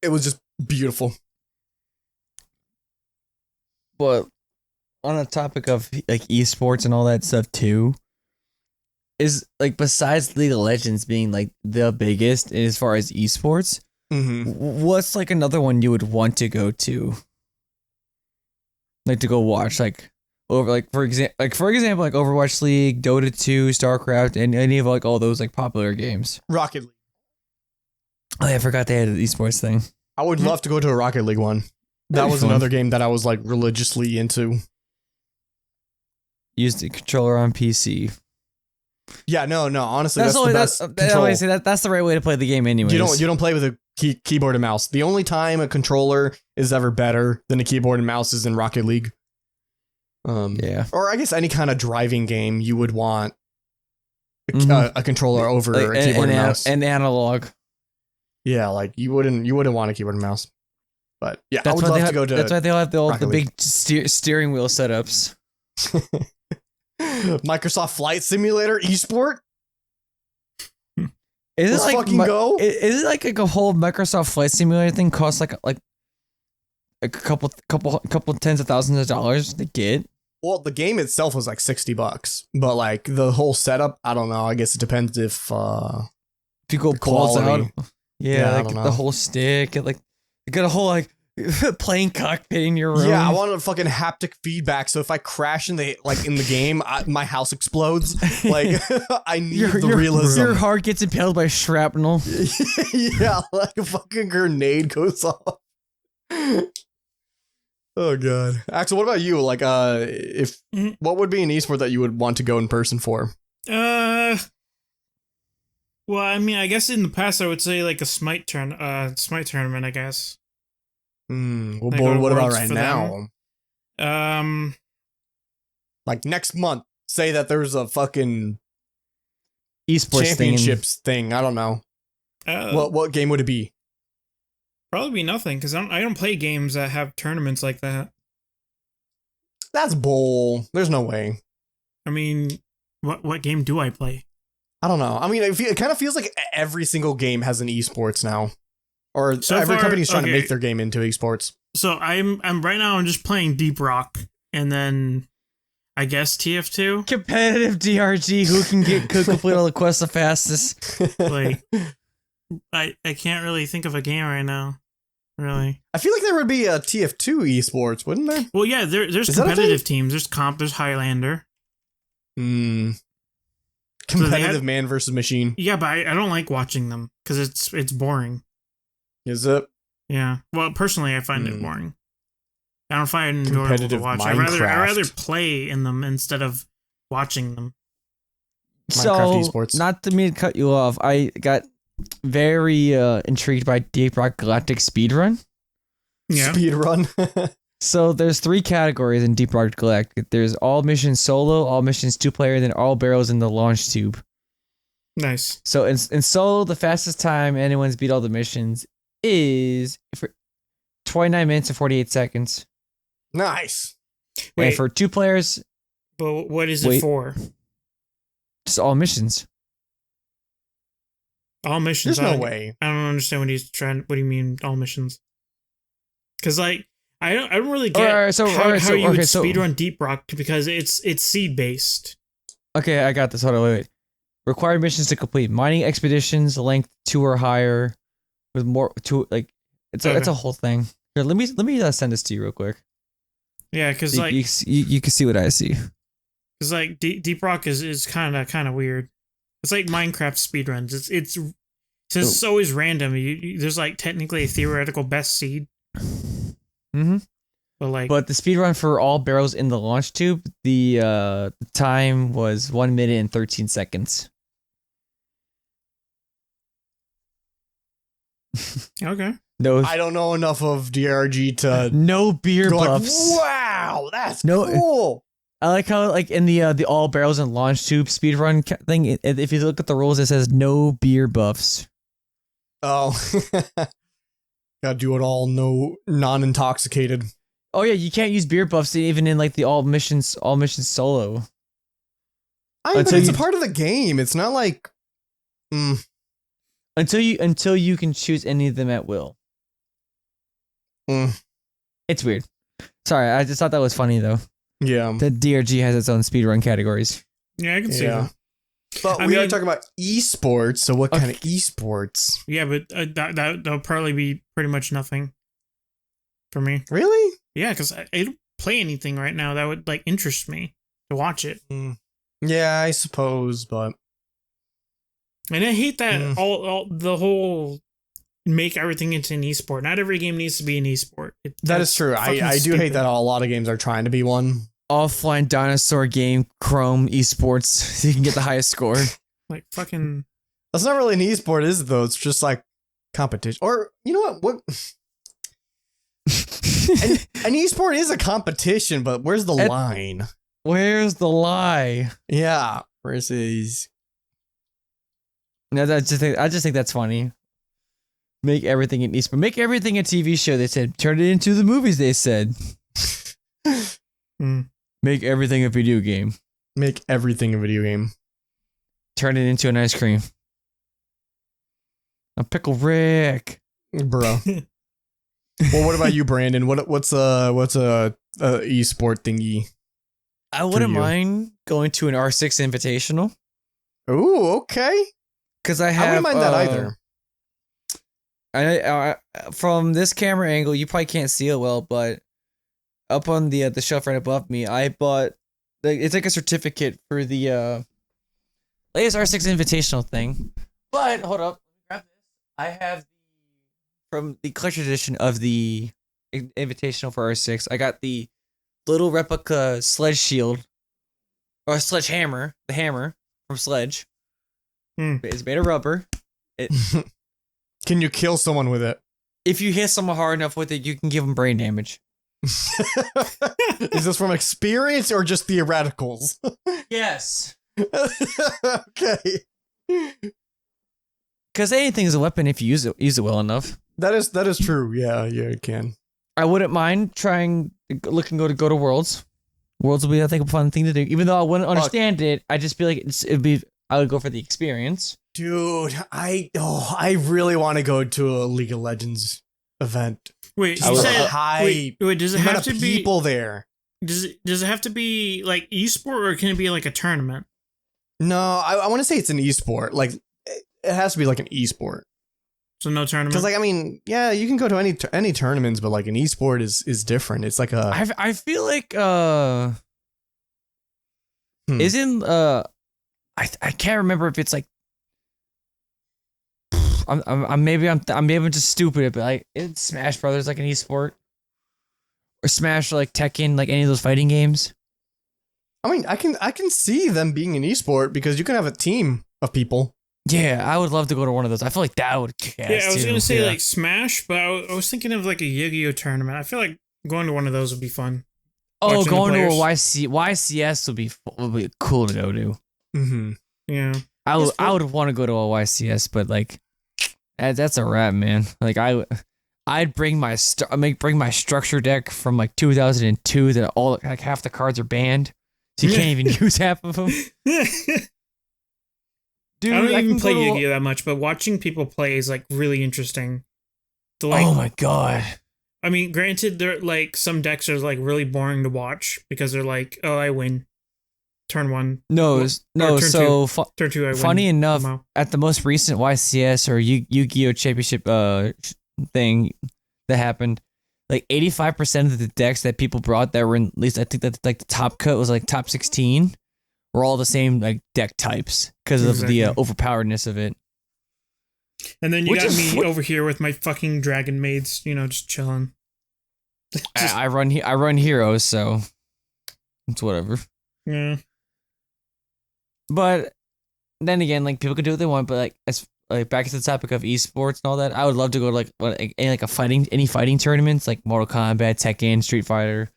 It was just beautiful. But on the topic of like esports and all that stuff too, is like besides League of Legends being like the biggest as far as esports, what's like another one you would want to go to? Like to go watch, like over like for example like Overwatch League, Dota 2, StarCraft, and any of like all those like popular games. Rocket League. Oh yeah, I forgot they had an esports thing. I would love to go to a Rocket League one. That was another game that I was like religiously into. Use the controller on PC. Yeah, no. Honestly, that's the best control. That's the right way to play the game, anyways. You don't play with a keyboard and mouse. The only time a controller is ever better than a keyboard and mouse is in Rocket League. Yeah. Or I guess any kind of driving game you would want a controller over like a keyboard and mouse. An analog. Yeah, like you wouldn't want a keyboard and mouse. But yeah, I would love to go to. That's why they have the big steering wheel setups. Microsoft Flight Simulator Esport. Is Let's fucking go. Is it like a whole Microsoft Flight Simulator thing costs like a couple tens of thousands of dollars to get? Well, the game itself was like $60, but like the whole setup, I don't know. I guess it depends if you go balls out. Yeah, like the whole stick, and like you got a whole like plane cockpit in your room. Yeah, I want a fucking haptic feedback. So if I crash in the game, my house explodes. Like I need the realism. Your heart gets impaled by shrapnel. Yeah, like a fucking grenade goes off. Oh god, Axel, what about you? Like, what would be an esport that you would want to go in person for? Well, I mean, I guess in the past I would say like a Smite tournament, I guess. Well, what about right now? Like next month, say that there's a fucking esports championships thing. I don't know. What game would it be? Probably be nothing, because I don't play games that have tournaments like that. That's bull. There's no way. I mean, what game do I play? I don't know. I mean, it kind of feels like every single game has an esports now, or every company's trying to make their game into esports. So I'm right now. I'm just playing Deep Rock, and then I guess TF2 competitive DRG. Who can complete all the quests the fastest? Like, I can't really think of a game right now. Really, I feel like there would be a TF2 esports, wouldn't there? Well, yeah. There's competitive teams. There's There's Highlander. Competitive man versus machine. Yeah, but I don't like watching them because it's boring. Is it? Yeah. Well, personally, I find it boring. I don't find it enjoyable to watch. I rather play in them instead of watching them. So, not to me to cut you off, I got very intrigued by Deep Rock Galactic Speedrun. Yeah. Speedrun. So there's 3 categories in Deep Rock Galactic. There's all missions solo, all missions 2-player, then all barrels in the launch tube. Nice. So in solo, the fastest time anyone's beat all the missions is for 29 minutes and 48 seconds. Nice. Wait, and for 2 players... But what is it for? Just all missions. All missions. There's no way. I don't understand what he's trying. What do you mean all missions? Because like I don't really get how you would speedrun Deep Rock because it's seed based. Okay, I got this. Hold on, wait. Required missions to complete: mining expeditions, length 2 or higher, with more to like. It's a whole thing. Here, let me send this to you real quick. Yeah, because like you can see what I see. Because like Deep Rock is kind of weird. It's like Minecraft speedruns. It's always random. There's like technically a theoretical best seed. Mm-hmm. But the speedrun for all barrels in the launch tube, the time was 1 minute and 13 seconds. Okay. No, I don't know enough of DRG to no beer buffs. Like, wow, that's cool. I like how like in the all barrels and launch tube speedrun thing. If you look at the rules, it says no beer buffs. Oh, gotta do it all non-intoxicated. Oh yeah, you can't use beer buffs even in like the all missions solo. But it's a part of the game. It's not like until you can choose any of them at will. It's weird. Sorry, I just thought that was funny though. Yeah, the DRG has its own speedrun categories. Yeah, I can see that. But we are talking about esports, so what kind of esports? Yeah, but that'll probably be pretty much nothing for me. Really? Yeah, because I don't play anything right now that would like interest me to watch it. Yeah, I suppose, but and I hate that all the whole make everything into an esport. Not every game needs to be an esport. That is true. I do hate that a lot of games are trying to be one. Offline dinosaur game, Chrome esports, so you can get the highest score. Like fucking. That's not really an esport, is it? Though it's just like competition. Or you know what? An esport is a competition, but where's the line? Where's the lie? Yeah, versus. No, I just think that's funny. Make everything an esport. Make everything a TV show. They said. Turn it into the movies. They said. Make everything a video game. Make everything a video game. Turn it into an ice cream. A pickle Rick, bro. Well, what about you, Brandon? What's a esport thingy? I wouldn't mind going to an R6 Invitational. Ooh, okay. Because I wouldn't mind that either. I from this camera angle, you probably can't see it well, but up on the shelf right above me, I bought it's like a certificate for the latest R6 Invitational thing. But hold up, grab this. I have from the collector's edition of the Invitational for R6. I got the little replica Sledge shield or Sledgehammer, the hammer from Sledge. It's made of rubber. Can you kill someone with it? If you hit someone hard enough with it, you can give them brain damage. Is this from experience or just theoreticals? Yes. Okay. Because anything is a weapon if you use it well enough. That is true. Yeah, it can. I wouldn't mind trying go to Worlds. Worlds will be, I think, a fun thing to do. Even though I wouldn't understand it, I just feel like I would go for the experience. Dude, I really want to go to a League of Legends event. Wait, does it have to be people there? Does it have to be like esport or can it be like a tournament? No, I want to say it's an esport. Like it has to be like an esport. So no tournament. Because like I mean, yeah, you can go to any tournaments, but like an esport is different. It's like a. I feel like isn't I can't remember if it's like. I'm maybe just stupid, but like it's Smash Brothers like an esport, or Smash like Tekken, like any of those fighting games. I mean, I can see them being an esport because you can have a team of people. Yeah, I would love to go to one of those. I feel like that would kick ass. Yeah, I was gonna say like Smash, but I was thinking of like a Yu-Gi-Oh tournament. I feel like going to one of those would be fun. Oh, going to a YCS would be cool to go to. Mm-hmm. Yeah, I would want to go to a YCS, but like. That's a wrap, man. Like I'd bring my structure deck from like 2002 that all like half the cards are banned, so you can't even use half of them. Dude, I don't I even can play go to- Yu-Gi-Oh that much, but watching people play is like really interesting. To, like, oh my god. I mean, granted, there like some decks are like really boring to watch because they're like, oh, I win turn one. No, Or no. turn So Turn two, I win. funny enough, somehow. at the most recent YCS or Yu-Gi-Oh Championship thing that happened, like 85% of the decks that people brought that were in, at least I think that like the top cut was like top 16, were all the same like deck types because of the overpoweredness of it. And then you Which got is- me over here with my fucking dragon maids, just chilling. I run heroes, so it's whatever. Yeah. But then again, like people can do what they want. But like as like back to the topic of esports and all that, I would love to go to any fighting tournaments like Mortal Kombat, Tekken, Street Fighter,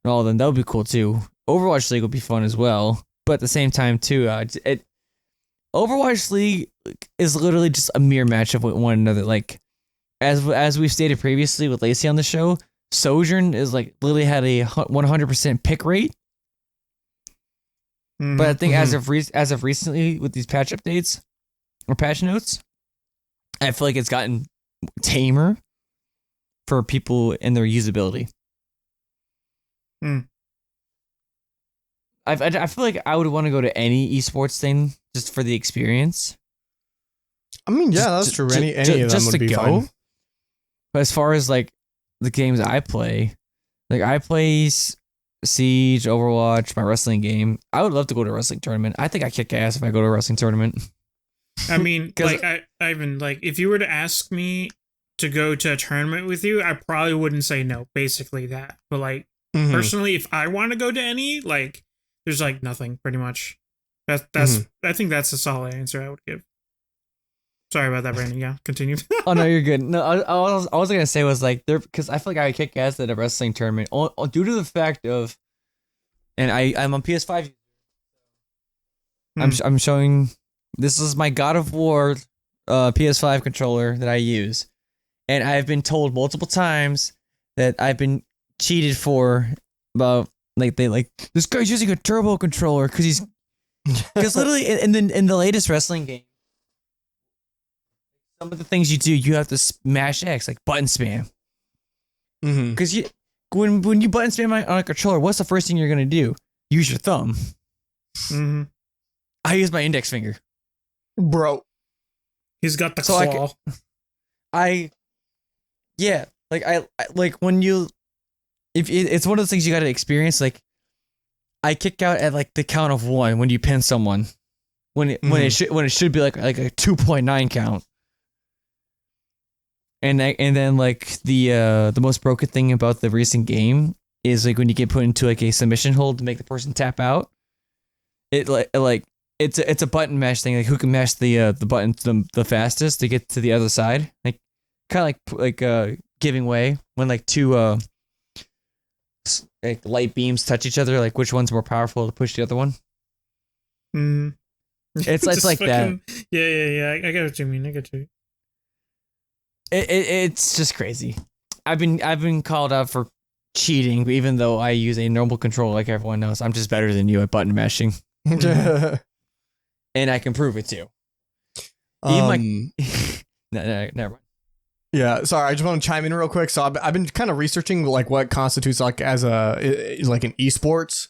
and all of them. That would be cool too. Overwatch League would be fun as well. But at the same time too, Overwatch League is literally just a mirror match of one another. Like as we've stated previously with Lacey on the show, Sojourn is like literally had a 100% pick rate. But I think as of recently with these patch updates or patch notes, I feel like it's gotten tamer for people in their usability. I feel like I would want to go to any esports thing just for the experience. I mean, yeah, that's true. Any of them just would to be go. fine. But as far as like the games I play, like I play Siege, Overwatch, my wrestling game. I would love to go to a wrestling tournament. I think I kick ass if I go to a wrestling tournament. I mean, like Ivan, like if you were to ask me to go to a tournament with you, I probably wouldn't say no. Basically that. But like personally, if I want to go to any, like there's like nothing pretty much. That's I think that's a solid answer I would give. Sorry about that, Brandon. Yeah, continue. Oh no, you're good. No, I was gonna say was like there because I feel like I would kick ass at a wrestling tournament due to the fact of, and I'm on PS5. I'm showing. This is my God of War PS5 controller that I use, and I've been told multiple times that I've been cheated for about like this guy's using a turbo controller because literally in the latest wrestling game, some of the things you do, you have to smash X, like button spam. Because when you button spam on a controller, what's the first thing you're gonna do? Use your thumb. I use my index finger, bro. He's got the claw. Yeah, like I like when you, if it's one of those things you got to experience. Like I kick out at like the count of 1 when you pin someone, when it should be like a 2.9 count. And then like the most broken thing about the recent game is like when you get put into like a submission hold to make the person tap out. It like it's a button mash thing, like who can mash the buttons the fastest to get to the other side, like kind of like giving way when like two like light beams touch each other, like which one's more powerful to push the other one. It's like fucking, that. Yeah. I get what you mean. I get you. It's just crazy. I've been called out for cheating, even though I use a normal controller like everyone knows. I'm just better than you at button mashing. And I can prove it too. No, never mind. Yeah, sorry. I just want to chime in real quick. So I've been kind of researching like what constitutes like as like an esports.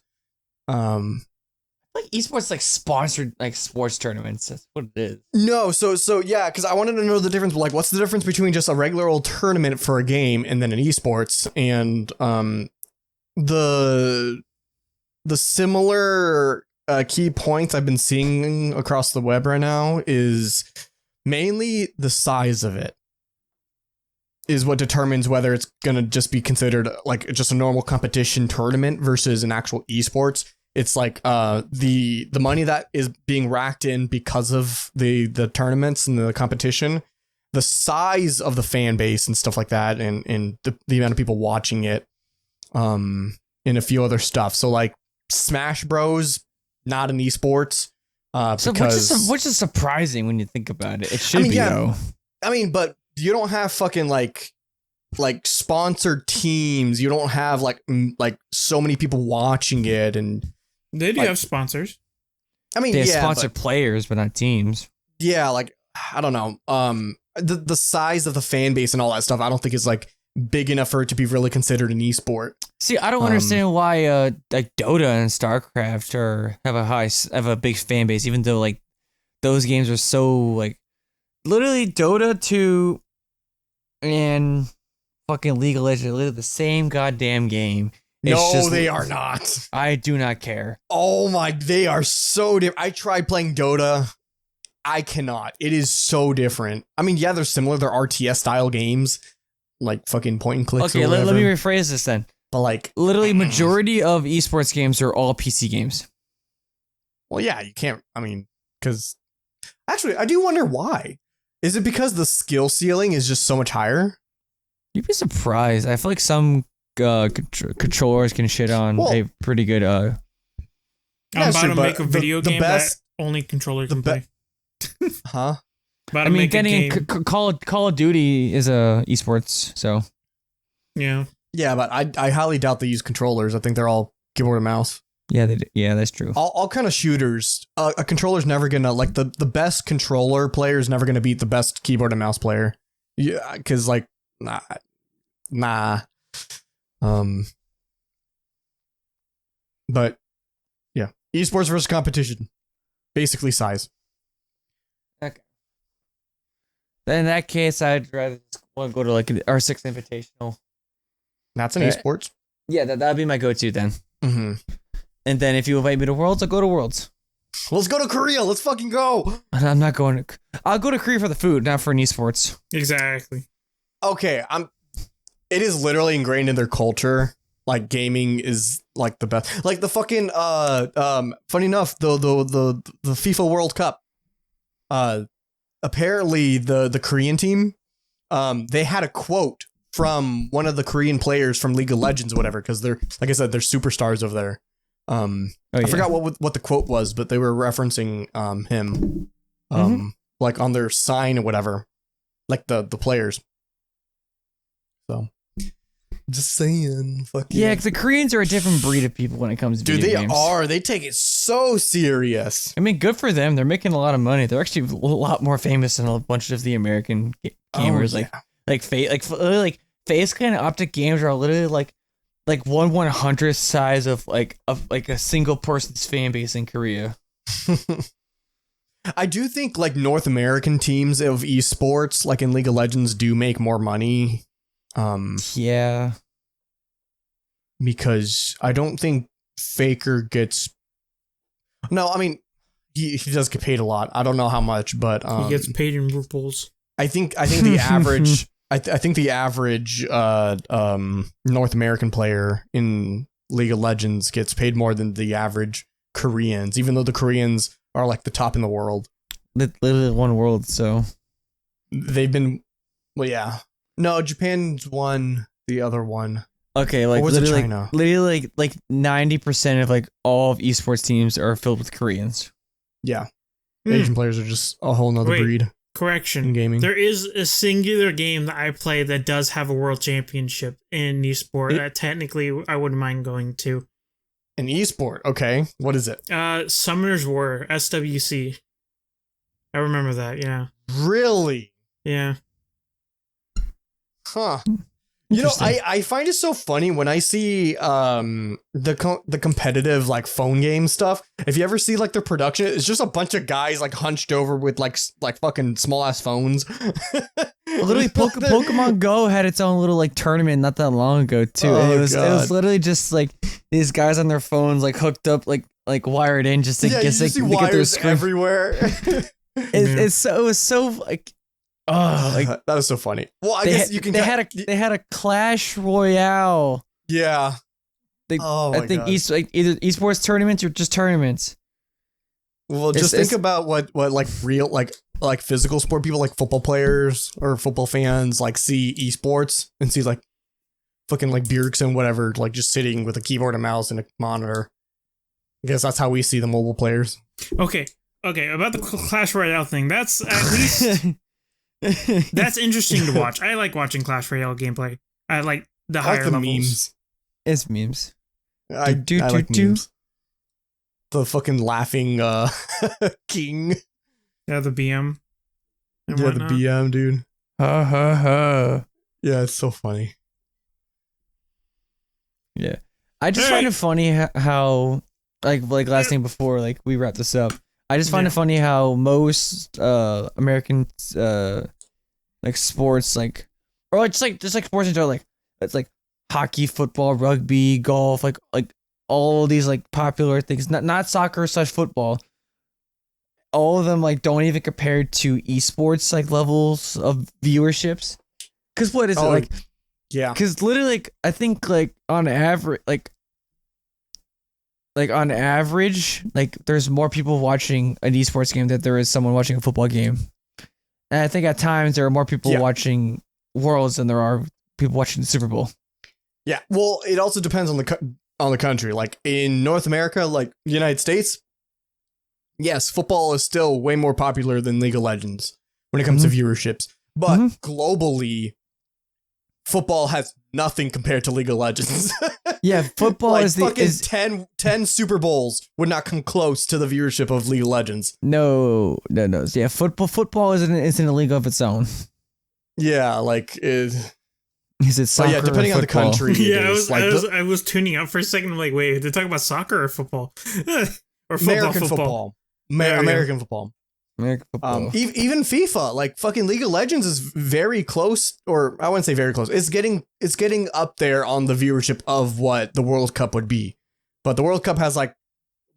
Like esports, like sponsored like sports tournaments. That's what it is. No, so yeah, because I wanted to know the difference. Like, what's the difference between just a regular old tournament for a game and then an esports? And the similar key points I've been seeing across the web right now is mainly the size of it is what determines whether it's gonna just be considered like just a normal competition tournament versus an actual esports. It's like the money that is being racked in because of the tournaments and the competition, the size of the fan base and stuff like that, and the amount of people watching it, and a few other stuff. So like Smash Bros, not an esports, because which is surprising when you think about it. It should be though. I mean, but you don't have fucking like sponsored teams. You don't have like so many people watching it and. They do have sponsors. I mean, They yeah, sponsor but, players, but not teams. yeah, like I don't know. The size of the fan base and all that stuff, I don't think is like big enough for it to be really considered an esport. See, I don't understand why like Dota and StarCraft have a big fan base, even though like those games are so like literally Dota 2 and fucking League of Legends are literally the same goddamn game. No, they are not. I do not care. Oh my, they are so different. I tried playing Dota. I cannot. It is so different. I mean, yeah, they're similar. They're RTS style games, like fucking point and clicks. Okay, let me rephrase this then. But like, literally, majority of esports games are all PC games. Well, yeah, you can't. I mean, because actually, I do wonder why. Is it because the skill ceiling is just so much higher? You'd be surprised. I feel like some controllers can shit on a pretty good. I'm about to make a video game that only controller can play. Huh? I mean, getting Call of Duty is a esports, so yeah. Yeah, but I highly doubt they use controllers. I think they're all keyboard and mouse. Yeah, yeah, that's true. All kind of shooters. A controller's never gonna like the best controller player is never gonna beat the best keyboard and mouse player. Yeah, because like nah. But yeah, esports versus competition, basically size. Okay. Then in that case, I'd rather just want to go to like an R6 Invitational. That's an esports. Yeah, that'd be my go-to then. Mm-hmm. And then if you invite me to Worlds, I'll go to Worlds. Let's go to Korea. Let's fucking go. I'm not going to. I'll go to Korea for the food, not for an esports. Exactly. Okay, It is literally ingrained in their culture. Like gaming is like the best. Like the fucking funny enough, the FIFA World Cup. Apparently the Korean team, they had a quote from one of the Korean players from League of Legends or whatever, because they're, like I said, they're superstars over there. I forgot what the quote was, but they were referencing him like on their sign or whatever, like the players. So just saying. Yeah, the Koreans are a different breed of people when it comes to video games. They take it so serious. I mean, good for them. They're making a lot of money. They're actually a lot more famous than a bunch of the American gamers. Like face kind of optic games are literally like 1/100th size of like a single person's fan base in Korea. I do think like North American teams of esports, like in League of Legends, do make more money. Yeah. Because I don't think Faker gets. No, I mean he does get paid a lot. I don't know how much, but he gets paid in rubles. I think the average. I think the average North American player in League of Legends gets paid more than the average Koreans, even though the Koreans are like the top in the world. Literally one world, so they've been. Well, yeah. No, Japan's won the other one. Okay, like literally 90% of like all of esports teams are filled with Koreans. Yeah, Asian players are just a whole nother breed. Correction. In gaming. There is a singular game that I play that does have a world championship in esport that technically I wouldn't mind going to. An esport, okay. What is it? Summoner's War, SWC. I remember that, yeah. Really? Yeah. Huh. You know, I find it so funny when I see the competitive like phone game stuff. If you ever see like their production, it's just a bunch of guys like hunched over with like fucking small ass phones. Literally, Pokemon Go had its own little like tournament not that long ago too. Oh, and it was literally just like these guys on their phones like hooked up like wired in just to get their screen everywhere. It was so like. Oh, like that was so funny. Well, I guess you can. They had a Clash Royale. Yeah. I think either esports tournaments or just tournaments. Well, just think about what like real like physical sport people like football players or football fans like see esports and see like fucking like Bjergsen whatever like just sitting with a keyboard and mouse and a monitor. I guess that's how we see the mobile players. Okay, about the Clash Royale thing. That's at least. That's interesting to watch. I like watching Clash Royale gameplay. I like the higher levels. Memes. It's memes. I like memes. the fucking laughing king. Yeah, the BM. And Yeah, whatnot. the BM dude. Ha ha ha. Yeah, it's so funny. Yeah. I just find it funny how like last thing before like we wrap this up. I just find it funny how most American like sports like or just like sports in general like it's like hockey, football, rugby, golf, like all these like popular things, not soccer / football. All of them like don't even compare to esports like levels of viewerships. Cause what is it like? Yeah. Cause literally like I think like on average like on average like there's more people watching an esports game than there is someone watching a football game. And I think at times there are more people watching Worlds than there are people watching the Super Bowl. Yeah. Well, it also depends on the country. Like in North America, like the United States, yes, football is still way more popular than League of Legends when it comes to viewerships. But globally, football has nothing compared to League of Legends. Yeah, football like is fucking 10 Super Bowls would not come close to the viewership of League of Legends. No. Yeah, football is in a league of its own. Yeah, like Is it soccer? yeah, depending or on the country. Yeah, like I was tuning out for a second. I'm like, wait, they're talking about soccer or football? Or American football. American football. American football. Even FIFA, like fucking League of Legends is very close, or I wouldn't say very close. It's getting up there on the viewership of what the World Cup would be. But the World Cup has like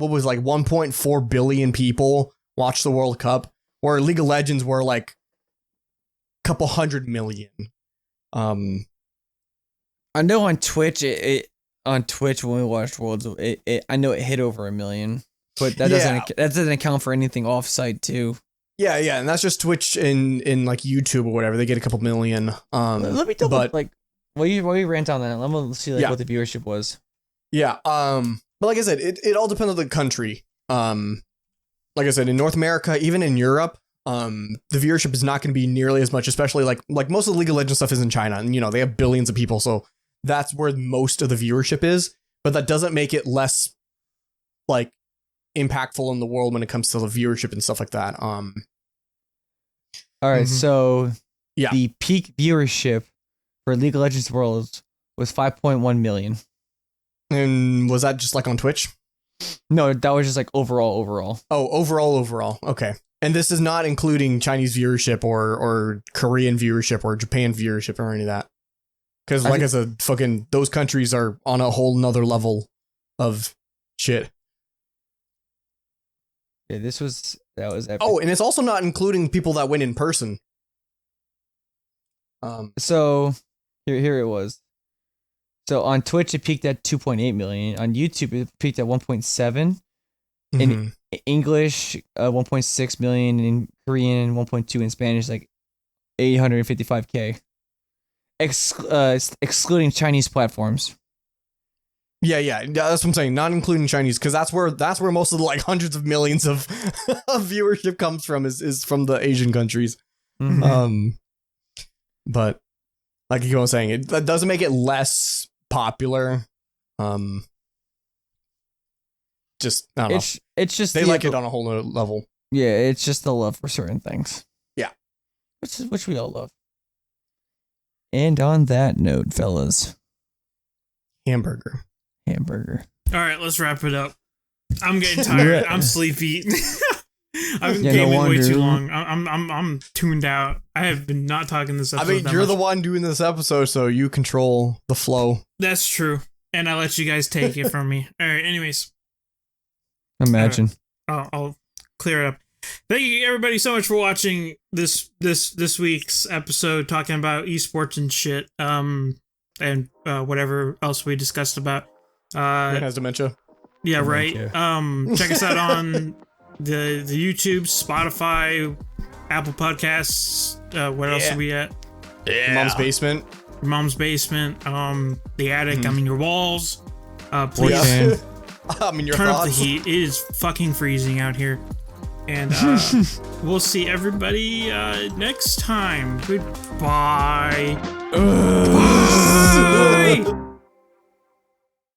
1.4 billion people watch the World Cup, where League of Legends were like a couple 100 million. I know on Twitch on Twitch when we watched Worlds, I know it hit over 1 million. But that doesn't account for anything offsite too. Yeah, and that's just Twitch in like YouTube or whatever. They get a couple million. Let me double like while you rant on that, let me see like what the viewership was. Yeah. But like I said, it all depends on the country. Like I said, in North America, even in Europe, the viewership is not going to be nearly as much, especially like most of the League of Legends stuff is in China, and they have billions of people, so that's where most of the viewership is. But that doesn't make it less like impactful in the world when it comes to the viewership and stuff like that. All right, so the peak viewership for League of Legends Worlds was 5.1 million. And was that just like on Twitch? No, that was just like overall. Oh, overall. Okay. And this is not including Chinese viewership or Korean viewership or Japan viewership or any of that. Because like I said, fucking those countries are on a whole nother level of shit. Yeah, that was epic. Oh, and it's also not including people that went in person. So here it was. So on Twitch it peaked at 2.8 million. On YouTube it peaked at 1.7. In English 1.6 million. In Korean 1.2. In Spanish like 855K. Excluding Chinese platforms. Yeah, that's what I'm saying. Not including Chinese, because that's where most of the like hundreds of millions of viewership comes from is from the Asian countries. But like you were saying, that doesn't make it less popular. Just I don't know. It's just they like it on a whole other level. Yeah, it's just the love for certain things. Yeah, which we all love. And on that note, fellas, hamburger. All right, let's wrap it up. I'm getting tired. I'm sleepy. I've been gaming way too long. I'm tuned out. I have been not talking this episode. I mean, you're the one doing this episode, so you control the flow. That's true, and I let you guys take it from me. All right. Anyways, imagine. I'll clear it up. Thank you everybody so much for watching this week's episode talking about esports and shit. And whatever else we discussed about. It has dementia. Yeah, right. Check us out on the YouTube, Spotify, Apple Podcasts. Where else are we at? Yeah. Mom's basement. The attic. I mean, your walls. Please. I mean, your turn thoughts. up the heat. It is fucking freezing out here. And we'll see everybody next time. Goodbye. Bye.